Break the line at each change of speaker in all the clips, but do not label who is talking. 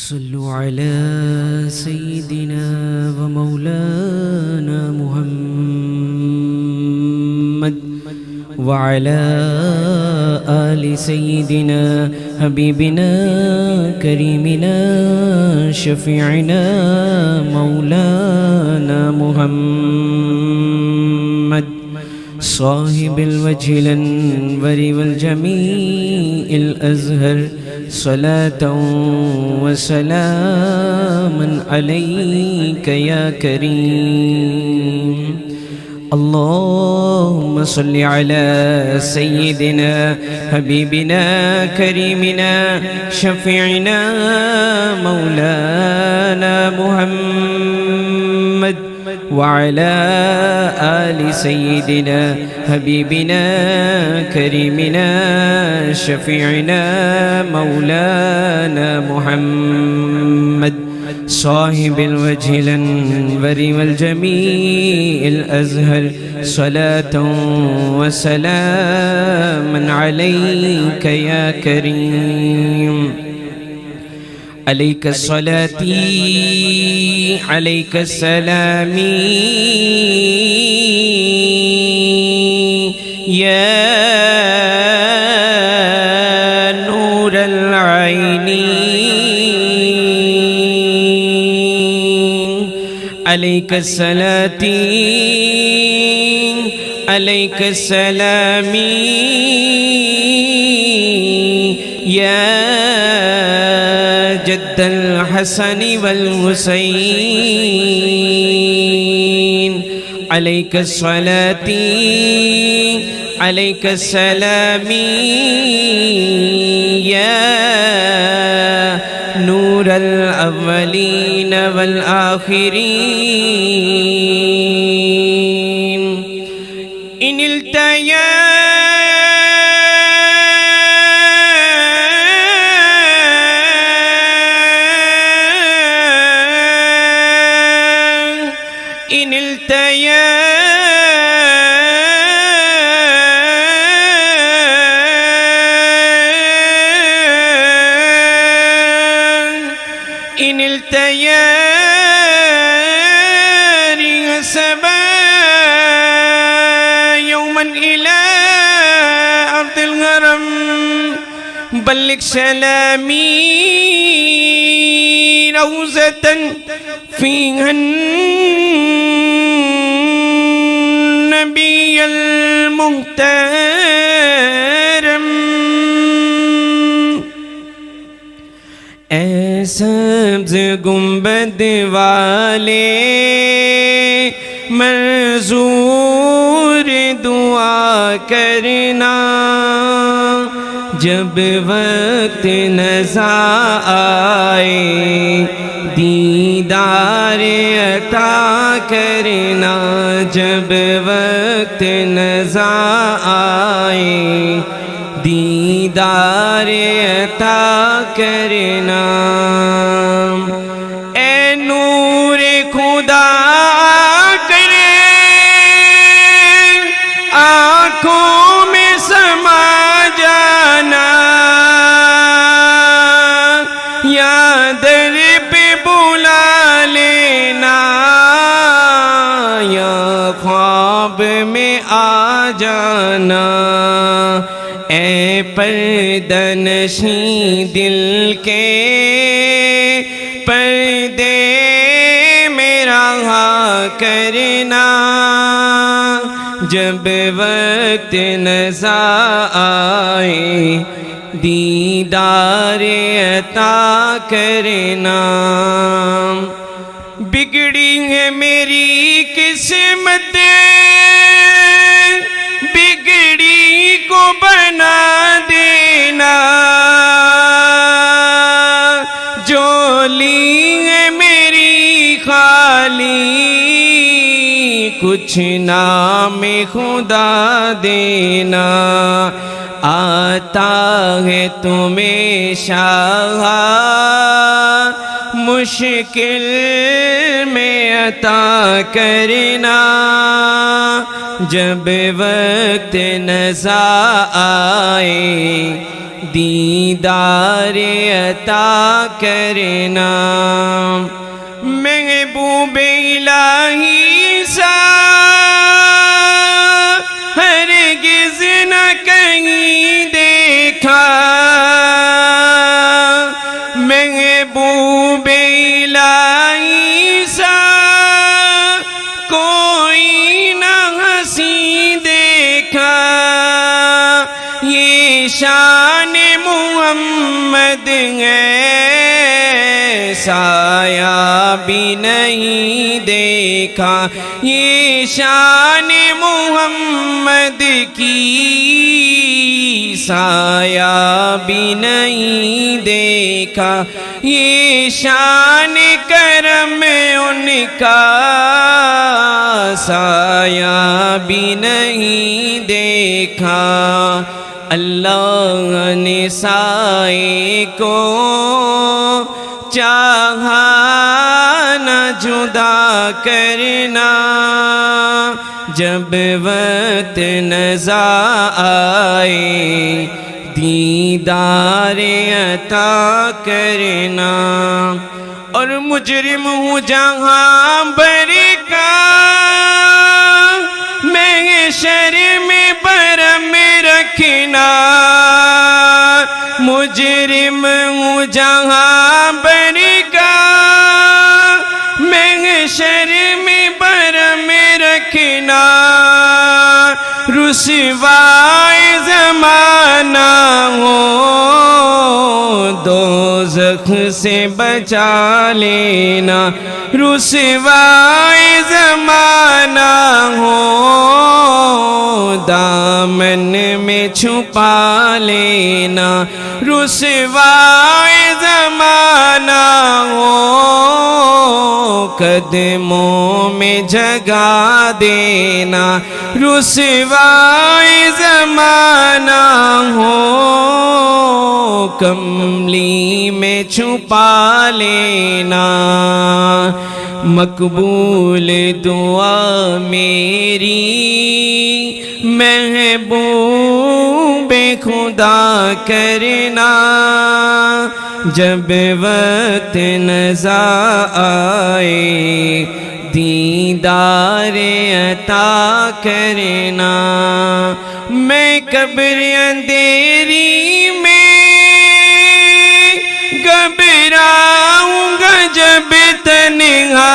صلوا على سيدنا ومولانا محمد وعلى آل سيدنا حبيبنا كريمنا شفيعنا مولانا محمد صاحب الوجه الأنور والجميع الأزهر صلاة وسلاما عليك يا كريم. اللهم صل على سيدنا حبيبنا كريمنا شفيعنا مولانا محمد وعلى آل سيدنا حبيبنا كريمنا شفيعنا مولانا محمد صاحب الوجه الأنور والجميع الأزهر صلاة وسلاما عليك يا كريم. عليك الصلاة عليك السلام يا نور العين. عليك الصلاة عليك السلام يا جد الحسن والحسين. عليك الصلاة عليك السلام يا نور الأولين والآخرين. إن التيار سبا يوما إلى أرض الغرم بلغ سلامي روزة فيها النبي المحترم. اے سبز گنبد والے منظور دعا کرنا جب وقت نظر آئے دیدار عطا کرنا. جب وقت نظر آئے دیدار عطا کرنا. اے نور خدا کرے آنکھوں میں سما جانا یا در پہ بلا لینا یا خواب میں آ جانا. اے پردہ نشیں دل کے پردے میرا کرنا جب وقت نظر آئے دیدار عطا کرنا. بگڑی ہے میری قسمت بگڑی کو بنا دینا. جولی ہے میری خالی کچھ نام خدا دینا. آتا ہے تمہیں شاہ مشکل میں عطا کرنا جب وقت نظر آئے دیدار عطا کرنا محبوب الہی سا ہرگز نہ کہیں دیکھا محبوب الہی سا کوئی نہ ہنسی دیکھا یہ شان محمد ہے سایہ بھی نہیں دیکھا یہ شان محمد کی سایہ بھی نہیں دیکھا یہ شان کرم ان کا سایہ بھی نہیں دیکھا اللہ نے سائے کو چاہا نہ جدا کرنا جب وقت نظر آئے دیدار عطا کرنا اور مجرم ہوں جہاں بر کا محشر میں برم رکھنا مجرم ہوں جہاں بر کا محشر میں برم رکھنا رسوائے زمانہ ہو دوزخ سے بچا لینا رسوائے زمانہ ہو دامن میں چھپا لینا رسوائے زمانہ ہو قدموں میں جگہ دینا رسوائے زمانہ ہو کملی میں چھپا لینا مقبول دعا میری محبوب خدا کرنا جب وقت نظر آئے دیدار عطا کرنا میں قبر اندھیری میں گھبراؤں گا جب تنہا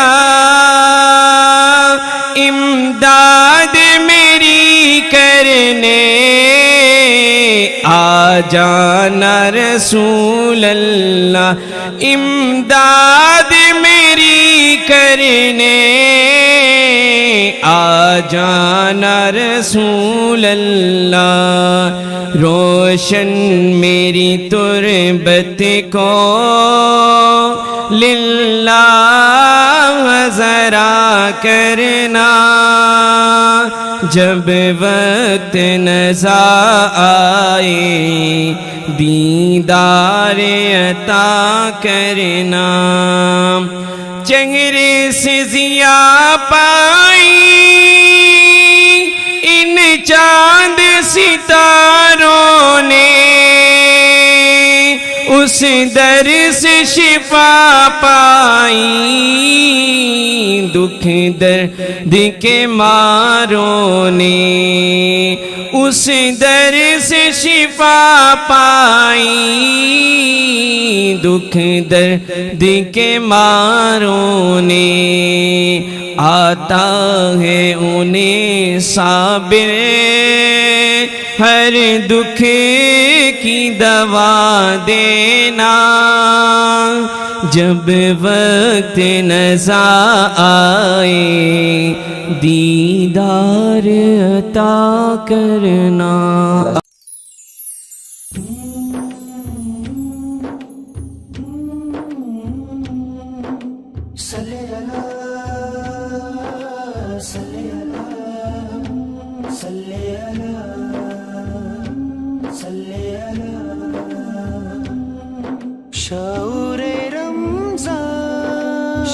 امداد میری کرنے آ جانا رسول اللہ امداد میری کرنے آ جانا رسول اللہ روشن میری تربت کو للہ ذرا کرنا جب وقت نظر آئے دیدار عطا کرنا چہرے سے ضیاء پائی ان چاند ستاروں نے اس در سے شفا پائی دکھ درد کے ماروں نے اس در سے شفا پائی دکھ درد کے ماروں نے آتا ہے انہیں صابر ہر دکھ کی دوا دینا جب وقت نظر آئے دیدار عطا کرنا
شعور رمضان